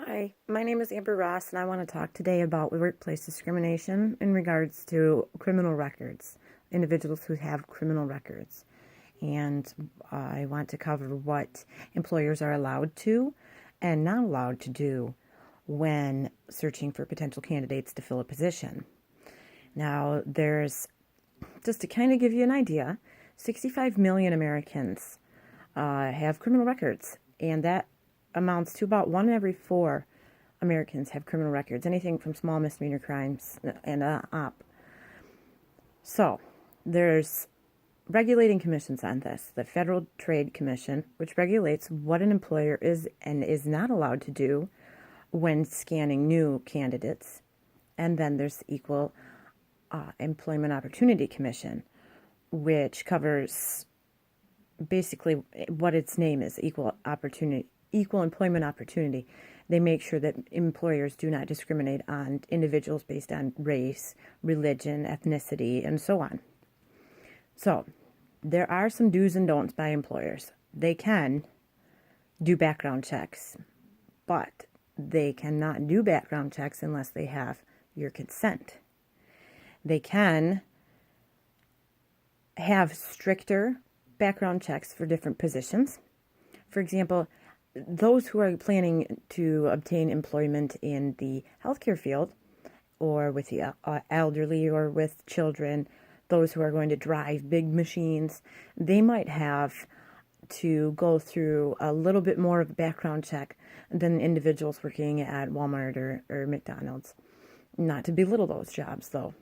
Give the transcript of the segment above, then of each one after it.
Hi, my name is Amber Ross, and I want to talk today about workplace discrimination in regards to criminal records, individuals who have criminal records. And I want to cover what employers are allowed to and not allowed to do when searching for potential candidates to fill a position. Now, just to kind of give you an idea, 65 million Americans have criminal records, and that amounts to about 1 in every 4 Americans have criminal records, anything from small misdemeanor crimes and up. So there's regulating commissions on this. The Federal Trade Commission, which regulates what an employer is and is not allowed to do when scanning new candidates. And then there's the Equal Employment Opportunity Commission, which covers basically what its name is, equal employment opportunity. They make sure that employers do not discriminate on individuals based on race, religion, ethnicity, and so on. So there are some do's and don'ts by employers. They can do background checks, but they cannot do background checks unless they have your consent. They can have stricter background checks for different positions. For example, those who are planning to obtain employment in the healthcare field, or with the elderly, or with children, those who are going to drive big machines, they might have to go through a little bit more of a background check than individuals working at Walmart or McDonald's. Not to belittle those jobs, though.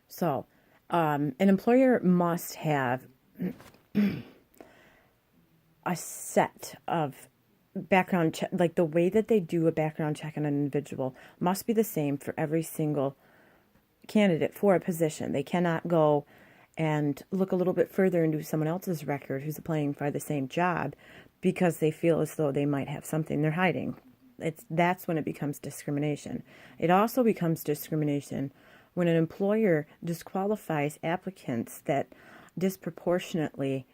So, an employer must have a set of background check, like the way that they do a background check on an individual must be the same for every single candidate for a position. They cannot go and look a little bit further into someone else's record who's applying for the same job because they feel as though they might have something they're hiding. That's when it becomes discrimination. It also becomes discrimination when an employer disqualifies applicants that disproportionately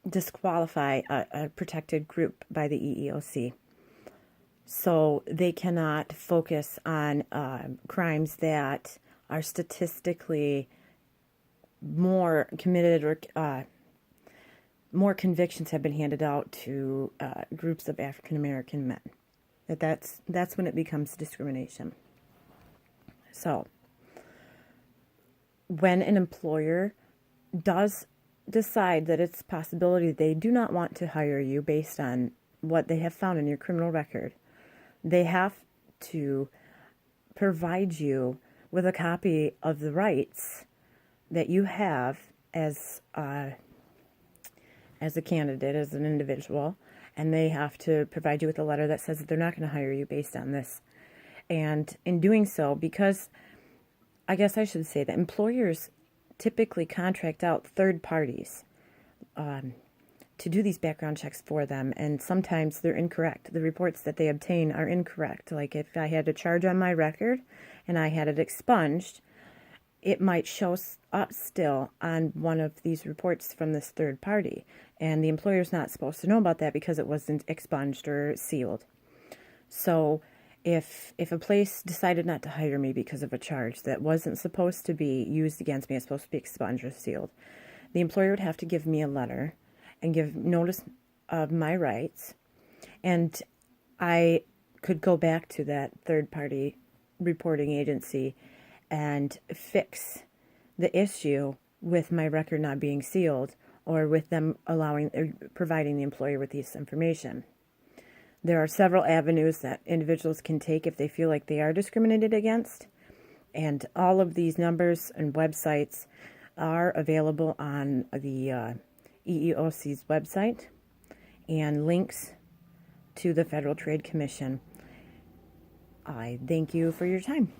disqualify a protected group by the EEOC. So they cannot focus on crimes that are statistically more committed, or more convictions have been handed out to groups of African American men. That's when it becomes discrimination. So when an employer does decide that it's a possibility they do not want to hire you based on what they have found in your criminal record, they have to provide you with a copy of the rights that you have as a candidate, as an individual, and they have to provide you with a letter that says that they're not going to hire you based on this. And in doing so, because I guess I should say that employers typically contract out third parties to do these background checks for them, and sometimes they're incorrect. The reports that they obtain are incorrect. Like if I had a charge on my record and I had it expunged, it might show up still on one of these reports from this third party, and the employer's not supposed to know about that because it wasn't expunged or sealed. So if a place decided not to hire me because of a charge that wasn't supposed to be used against me, it's supposed to be expunged or sealed, the employer would have to give me a letter and give notice of my rights, and I could go back to that third-party reporting agency and fix the issue with my record not being sealed, or with them providing the employer with this information. There are several avenues that individuals can take if they feel like they are discriminated against, and all of these numbers and websites are available on the EEOC's website, and links to the Federal Trade Commission. I thank you for your time.